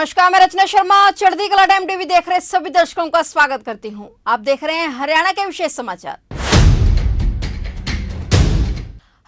नमस्कार, मैं रचना शर्मा चढ़ती कला टाइम टीवी देख रहे सभी दर्शकों का स्वागत करती हूं। आप देख रहे हैं हरियाणा के विशेष समाचार।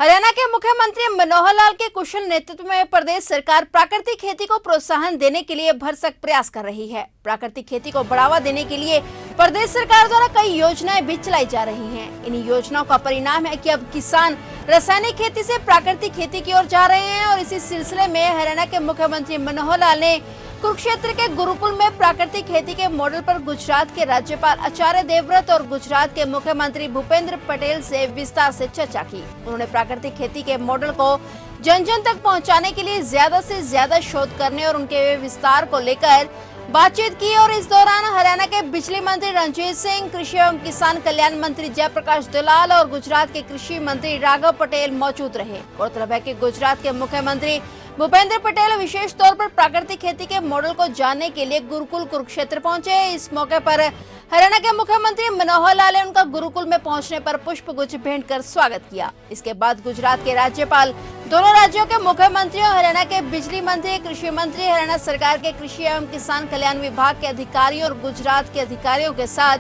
हरियाणा के मुख्यमंत्री मनोहर लाल के कुशल नेतृत्व में प्रदेश सरकार प्राकृतिक खेती को प्रोत्साहन देने के लिए भरसक प्रयास कर रही है। प्राकृतिक खेती को बढ़ावा देने के लिए प्रदेश सरकार द्वारा कई योजनाएं भी चलाई जा रही हैं। इन योजनाओं का परिणाम है कि अब किसान रासायनिक खेती से प्राकृतिक खेती की ओर जा रहे हैं और इसी सिलसिले में हरियाणा के मुख्यमंत्री मनोहर लाल ने कुरुक्षेत्र के गुरुकुल में प्राकृतिक खेती के मॉडल पर गुजरात के राज्यपाल आचार्य देवव्रत और गुजरात के मुख्यमंत्री भूपेंद्र पटेल से विस्तार से चर्चा की। उन्होंने प्राकृतिक खेती के मॉडल को जन जन तक पहुंचाने के लिए ज्यादा से ज्यादा शोध करने और उनके विस्तार को लेकर बातचीत की और इस दौरान हरियाणा के बिजली मंत्री रणजीत सिंह, कृषि एवं किसान कल्याण मंत्री जयप्रकाश दलाल और गुजरात के कृषि मंत्री राघव पटेल मौजूद रहे। गौरतलब है कि गुजरात के मुख्यमंत्री भूपेंद्र पटेल विशेष तौर पर प्राकृतिक खेती के मॉडल को जानने के लिए गुरुकुल कुरुक्षेत्र पहुंचे। इस मौके पर हरियाणा के मुख्यमंत्री मनोहर लाल ने उनका गुरुकुल में पहुंचने पर पुष्प गुच्छ भेंट कर स्वागत किया। इसके बाद गुजरात के राज्यपाल, दोनों राज्यों के मुख्यमंत्रियों, हरियाणा के बिजली मंत्री, कृषि मंत्री, हरियाणा सरकार के कृषि एवं किसान कल्याण विभाग के अधिकारियों और गुजरात के अधिकारियों के साथ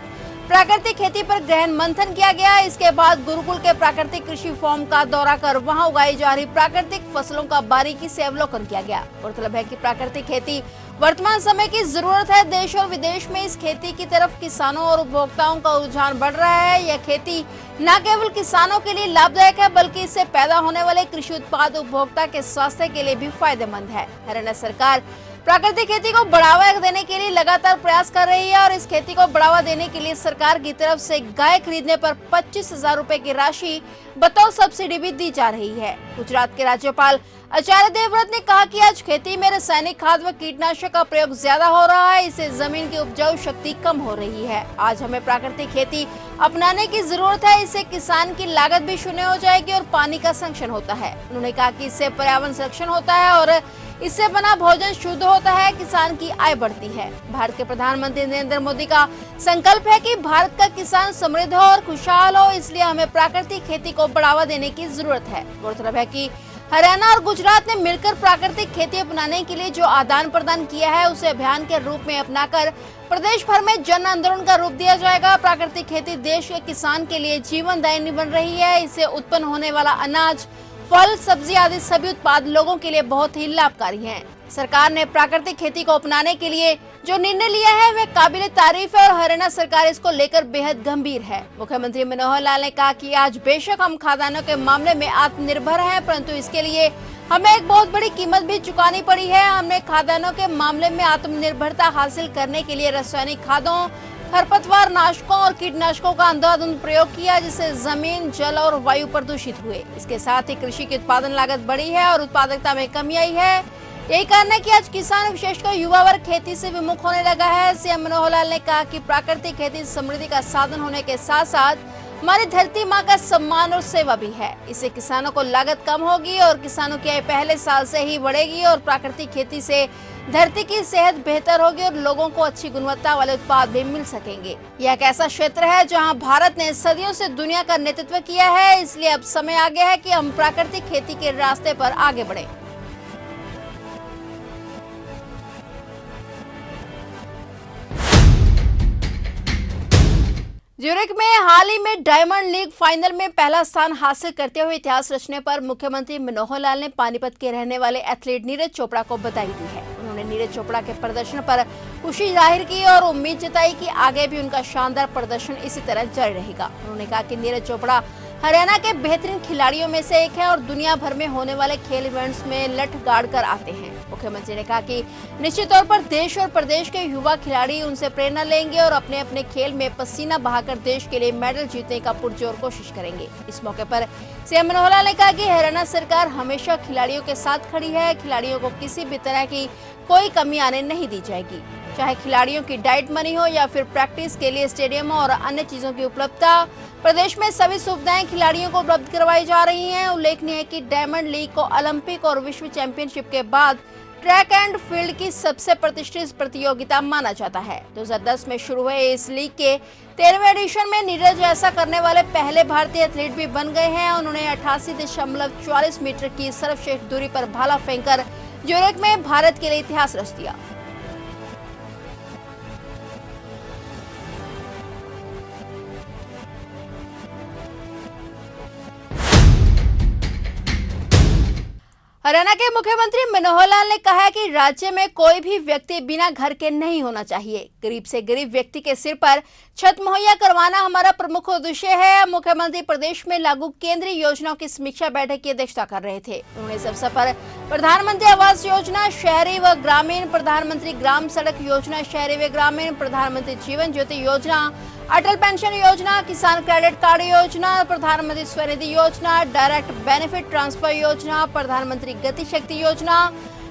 प्राकृतिक खेती पर गहन मंथन किया गया। इसके बाद गुरुकुल के प्राकृतिक कृषि फार्म का दौरा कर वहां उगाई जा रही प्राकृतिक फसलों का बारीकी से अवलोकन किया गया। गौरतलब है कि प्राकृतिक खेती वर्तमान समय की जरूरत है। देश और विदेश में इस खेती की तरफ किसानों और उपभोक्ताओं का रुझान बढ़ रहा है। यह खेती न केवल किसानों के लिए लाभदायक है बल्कि इससे पैदा होने वाले कृषि उत्पाद उपभोक्ता के स्वास्थ्य के लिए भी फायदेमंद है। हरियाणा सरकार प्राकृतिक खेती को बढ़ावा देने के लिए लगातार प्रयास कर रही है और इस खेती को बढ़ावा देने के लिए सरकार की तरफ से गाय खरीदने पर 25,000 रुपए की राशि बतौर सब्सिडी भी दी जा रही है। गुजरात के राज्यपाल आचार्य देवव्रत ने कहा कि आज खेती में रासायनिक खाद व कीटनाशक का प्रयोग ज्यादा हो रहा है, इससे जमीन की उपजाऊ शक्ति कम हो रही है। आज हमें प्राकृतिक खेती अपनाने की जरूरत है, इससे किसान की लागत भी शून्य हो जाएगी और पानी का संरक्षण होता है। उन्होंने कहा कि इससे पर्यावरण संरक्षण होता है और इससे बना भोजन शुद्ध होता है, किसान की आय बढ़ती है। भारत के प्रधानमंत्री नरेंद्र मोदी का संकल्प है कि भारत का किसान समृद्ध हो और खुशहाल हो, इसलिए हमें प्राकृतिक खेती को बढ़ावा देने की जरूरत है। गौरतलब है कि हरियाणा और गुजरात ने मिलकर प्राकृतिक खेती अपनाने के लिए जो आदान प्रदान किया है उसे अभियान के रूप में अपनाकर प्रदेश भर में जन आंदोलन का रूप दिया जाएगा। प्राकृतिक खेती देश के किसान के लिए जीवनदायिनी बन रही है। इससे उत्पन्न होने वाला अनाज, फल, सब्जी आदि सभी उत्पाद लोगों के लिए बहुत ही लाभकारी हैं। सरकार ने प्राकृतिक खेती को अपनाने के लिए जो निर्णय लिया है वह काबिल तारीफ है और हरियाणा सरकार इसको लेकर बेहद गंभीर है। मुख्यमंत्री मनोहर लाल ने कहा कि आज बेशक हम खाद्यान्नों के मामले में आत्मनिर्भर हैं, परंतु इसके लिए हमें एक बहुत बड़ी कीमत भी चुकानी पड़ी है। हमने खाद्यान्नों के मामले में आत्मनिर्भरता हासिल करने के लिए रासायनिक खादों, खरपतवार नाशकों और कीटनाशकों का अंधाधुंध प्रयोग किया, जिससे जमीन, जल और वायु प्रदूषित हुए। इसके साथ ही कृषि की उत्पादन लागत बढ़ी है और उत्पादकता में कमी आई है। यही कारण है कि आज किसान, विशेषकर युवा वर्ग, खेती से विमुख होने लगा है। सीएम मनोहर लाल ने कहा कि प्राकृतिक खेती समृद्धि का साधन होने के साथ साथ हमारी धरती माँ का सम्मान और सेवा भी है। इससे किसानों को लागत कम होगी और किसानों की आय पहले साल से ही बढ़ेगी और प्राकृतिक खेती से धरती की सेहत बेहतर होगी और लोगों को अच्छी गुणवत्ता वाले उत्पाद भी मिल सकेंगे। यह एक ऐसा क्षेत्र है जहां भारत ने सदियों से दुनिया का नेतृत्व किया है, इसलिए अब समय आ गया है कि हम प्राकृतिक खेती के रास्ते पर आगे बढ़े। ज्यूरिख में हाल ही में डायमंड लीग फाइनल में पहला स्थान हासिल करते हुए इतिहास रचने पर मुख्यमंत्री मनोहर लाल ने पानीपत के रहने वाले एथलीट नीरज चोपड़ा को बधाई दी है। उन्होंने नीरज चोपड़ा के प्रदर्शन पर खुशी जाहिर की और उम्मीद जताई कि आगे भी उनका शानदार प्रदर्शन इसी तरह जारी रहेगा। उन्होंने कहा कि नीरज चोपड़ा हरियाणा के बेहतरीन खिलाड़ियों में से एक है और दुनिया भर में होने वाले खेल इवेंट्स में लठ गाड़ कर आते हैं। मुख्यमंत्री ने कहा कि निश्चित तौर पर देश और प्रदेश के युवा खिलाड़ी उनसे प्रेरणा लेंगे और अपने अपने खेल में पसीना बहाकर देश के लिए मेडल जीतने का पुरजोर कोशिश करेंगे। इस मौके पर सीएम मनोहर लाल ने कहा कि हरियाणा सरकार हमेशा खिलाड़ियों के साथ खड़ी है। खिलाड़ियों को किसी भी तरह की कोई कमी आने नहीं दी जाएगी, चाहे खिलाड़ियों की डाइट मनी हो या फिर प्रैक्टिस के लिए स्टेडियम और अन्य चीजों की उपलब्धता। प्रदेश में सभी सुविधाएं खिलाड़ियों को उपलब्ध करवाई जा रही हैं। उल्लेखनीय है कि डायमंड लीग को ओलंपिक और विश्व चैंपियनशिप के बाद ट्रैक एंड फील्ड की सबसे प्रतिष्ठित प्रतियोगिता माना जाता है। 2010 में शुरू हुए इस लीग के 13वें एडिशन में नीरज ऐसा करने वाले पहले भारतीय एथलीट भी बन गए हैं। उन्होंने 88.44 मीटर की सर्वश्रेष्ठ दूरी पर भाला फेंककर ज्यूरिख में भारत के लिए इतिहास रच दिया। हरियाणा के मुख्यमंत्री मनोहर लाल ने कहा है कि राज्य में कोई भी व्यक्ति बिना घर के नहीं होना चाहिए। गरीब से गरीब व्यक्ति के सिर पर छत मुहैया करवाना हमारा प्रमुख उद्देश्य है। मुख्यमंत्री प्रदेश में लागू केंद्रीय योजनाओं की समीक्षा बैठक की अध्यक्षता कर रहे थे। उन्होंने इस अवसर पर प्रधानमंत्री आवास योजना शहरी व ग्रामीण, प्रधानमंत्री ग्राम सड़क योजना शहरी व ग्रामीण, प्रधानमंत्री जीवन ज्योति योजना, अटल पेंशन योजना, किसान क्रेडिट कार्ड योजना, प्रधानमंत्री स्वनिधि योजना, डायरेक्ट बेनिफिट ट्रांसफर योजना, प्रधानमंत्री गति शक्ति योजना,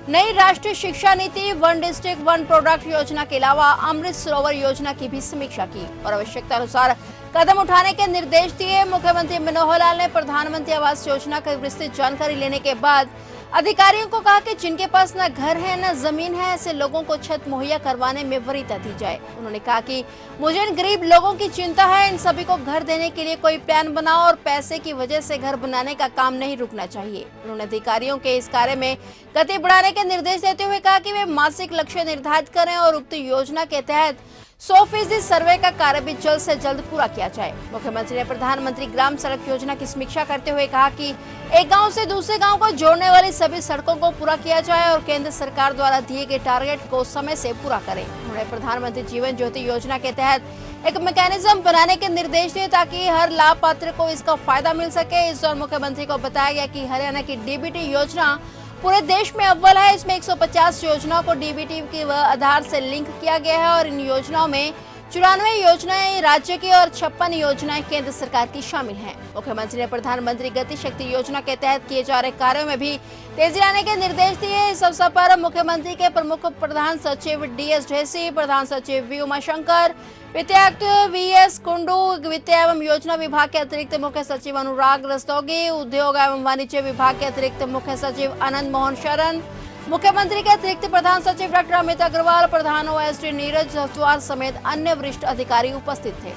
नई राष्ट्रीय शिक्षा नीति, वन डिस्ट्रिक्ट वन प्रोडक्ट योजना के अलावा अमृत सरोवर योजना की भी समीक्षा की और आवश्यकता अनुसार कदम उठाने के निर्देश दिए। मुख्यमंत्री मनोहर लाल ने प्रधानमंत्री आवास योजना की विस्तृत जानकारी लेने के बाद अधिकारियों को कहा कि जिनके पास न घर है न जमीन है, ऐसे लोगों को छत मुहैया करवाने में वरीयता दी जाए। उन्होंने कहा कि मुझे इन गरीब लोगों की चिंता है, इन सभी को घर देने के लिए कोई प्लान बनाओ और पैसे की वजह से घर बनाने का काम नहीं रुकना चाहिए। उन्होंने अधिकारियों के इस कार्य में गति बढ़ाने के निर्देश देते हुए कहा कि वे मासिक लक्ष्य निर्धारित करें और उक्त योजना के तहत 100% सर्वे का कार्य भी जल्द से जल्द पूरा किया जाए। मुख्यमंत्री ने प्रधानमंत्री ग्राम सड़क योजना की समीक्षा करते हुए कहा कि एक गांव से दूसरे गांव को जोड़ने वाली सभी सड़कों को पूरा किया जाए और केंद्र सरकार द्वारा दिए गए टारगेट को समय से पूरा करें। उन्होंने प्रधानमंत्री जीवन ज्योति योजना के तहत एक मैकेनिज्म बनाने के निर्देश दिए ताकि हर लाभपात्र को इसका फायदा मिल सके। इस दौरान मुख्यमंत्री को बताया गया कि हरियाणा की डीबीटी योजना पूरे देश में अव्वल है। इसमें 150 योजनाओं को डीबीटी के आधार से लिंक किया गया है और इन योजनाओं में 94 योजनाएं राज्य की और 56 योजनाएं केंद्र सरकार की शामिल हैं। मुख्यमंत्री ने प्रधानमंत्री गति शक्ति योजना के तहत किए जा रहे कार्यों में भी तेजी लाने के निर्देश दिए। इस अवसर पर मुख्यमंत्री के प्रमुख प्रधान सचिव डीएस ढेसी, प्रधान सचिव वी उमाशंकर, वित्त आयुक्त वीएस कुंडू, वित्त एवं योजना विभाग के अतिरिक्त मुख्य सचिव अनुराग रस्तोगी, उद्योग एवं वाणिज्य विभाग के अतिरिक्त मुख्य सचिव आनंद मोहन शरण, मुख्यमंत्री के अतिरिक्त प्रधान सचिव डॉक्टर अमित अग्रवाल, प्रधान ओएसडी नीरज जसवाल समेत अन्य वरिष्ठ अधिकारी उपस्थित थे।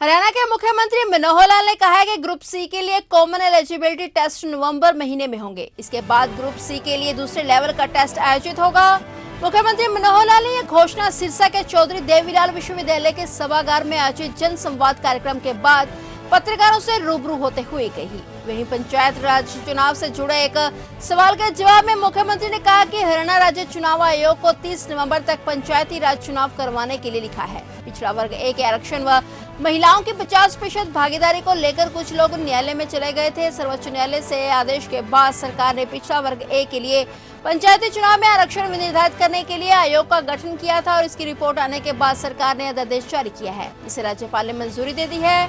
हरियाणा के मुख्यमंत्री मनोहर लाल ने कहा है कि ग्रुप सी के लिए कॉमन एलिजिबिलिटी टेस्ट नवंबर महीने में होंगे। इसके बाद ग्रुप सी के लिए दूसरे लेवल का टेस्ट आयोजित होगा। मुख्यमंत्री मनोहर लाल ने यह घोषणा सिरसा के चौधरी देवीलाल विश्वविद्यालय के सभागार में आयोजित जन संवाद कार्यक्रम के बाद पत्रकारों से रूबरू होते हुए कही। वहीं पंचायत राज चुनाव से जुड़े एक सवाल के जवाब में मुख्यमंत्री ने कहा कि हरियाणा राज्य चुनाव आयोग को 30 नवंबर तक पंचायती राज चुनाव करवाने के लिए लिखा है। पिछड़ा वर्ग ए के आरक्षण व महिलाओं की 50% भागीदारी को लेकर कुछ लोग न्यायालय में चले गए थे। सर्वोच्च न्यायालय से आदेश के बाद सरकार ने पिछड़ा वर्ग ए के लिए पंचायती चुनाव में आरक्षण निर्धारित करने के लिए आयोग का गठन किया था और इसकी रिपोर्ट आने के बाद सरकार ने अध्यादेश जारी किया है। इसे राज्यपाल ने मंजूरी दे दी है।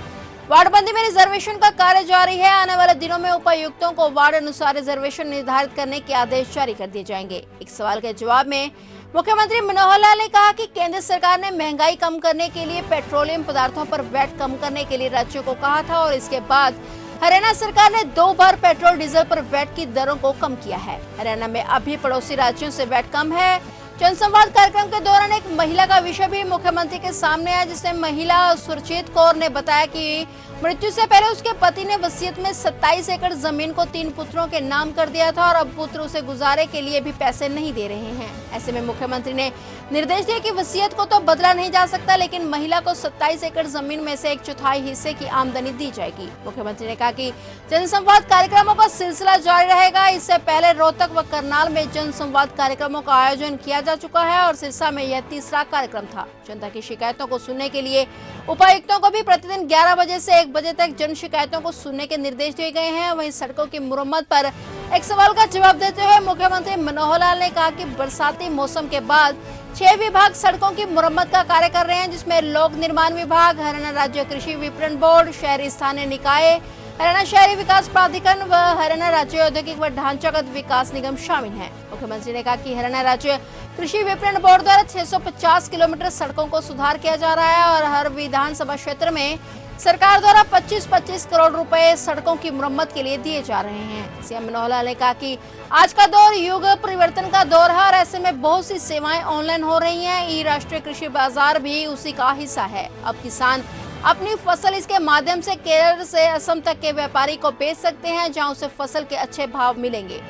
वार्डबंदी में रिजर्वेशन का कार्य जारी है। आने वाले दिनों में उपायुक्तों को वार्ड अनुसार रिजर्वेशन निर्धारित करने के आदेश जारी कर दिए जाएंगे। एक सवाल के जवाब में मुख्यमंत्री मनोहर लाल ने कहा कि केंद्र सरकार ने महंगाई कम करने के लिए पेट्रोलियम पदार्थों पर वैट कम करने के लिए राज्यों को कहा था और इसके बाद हरियाणा सरकार ने 2 बार पेट्रोल डीजल पर वैट की दरों को कम किया है। हरियाणा में अभी पड़ोसी राज्यों से वैट कम है। जनसंवाद कार्यक्रम के दौरान एक महिला का विषय भी मुख्यमंत्री के सामने आया, जिसमें महिला सुरजीत कौर ने बताया कि मृत्यु से पहले उसके पति ने वसीयत में 27 एकड़ जमीन को 3 पुत्रों के नाम कर दिया था और अब पुत्र उसे गुजारे के लिए भी पैसे नहीं दे रहे हैं। ऐसे में मुख्यमंत्री ने निर्देश दिया कि वसीयत को तो बदला नहीं जा सकता, लेकिन महिला को 27 एकड़ जमीन में से 1/4 हिस्से की आमदनी दी जाएगी। मुख्यमंत्री ने कहा कि जनसंवाद कार्यक्रमों का सिलसिला जारी रहेगा। इससे पहले रोहतक व करनाल में जनसंवाद कार्यक्रमों का आयोजन किया जा चुका है और सिरसा में यह तीसरा कार्यक्रम था। जनता की शिकायतों को सुनने के लिए उपायुक्तों को भी प्रतिदिन 11 बजे से 1 बजे तक जन शिकायतों को सुनने के निर्देश दिए गए हैं। वहीं सड़कों की मुरम्मत पर एक सवाल का जवाब देते हुए मुख्यमंत्री मनोहर लाल ने कहा कि बरसाती मौसम के बाद 6 विभाग सड़कों की मुरम्मत का कार्य कर रहे हैं, जिसमें लोक निर्माण विभाग, हरियाणा राज्य कृषि विपणन बोर्ड, शहरी स्थानीय निकाय, हरियाणा शहरी विकास प्राधिकरण व हरियाणा राज्य औद्योगिक व ढांचागत विकास निगम शामिल हैं। मुख्यमंत्री ने कहा कि हरियाणा राज्य कृषि विपणन बोर्ड द्वारा 650 किलोमीटर सड़कों को सुधार किया जा रहा है और हर विधानसभा क्षेत्र में सरकार द्वारा 25-25 करोड़ रुपए सड़कों की मुरम्मत के लिए दिए जा रहे हैं। सीएम मनोहर लाल ने कहा कि आज का दौर युग परिवर्तन का दौर है और ऐसे में बहुत सी सेवाएं ऑनलाइन हो रही हैं। ई राष्ट्रीय कृषि बाजार भी उसी का हिस्सा है। अब किसान अपनी फसल इसके माध्यम से केरल से असम तक के व्यापारी को बेच सकते हैं, जहां उसे फसल के अच्छे भाव मिलेंगे।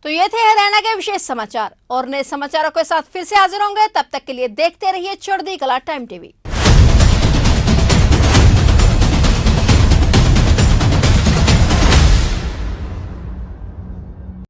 तो ये थे हरियाणा के विशेष समाचार और नए समाचारों के साथ फिर से हाजिर होंगे। तब तक के लिए देखते रहिए चढ़ती कला टाइम टीवी।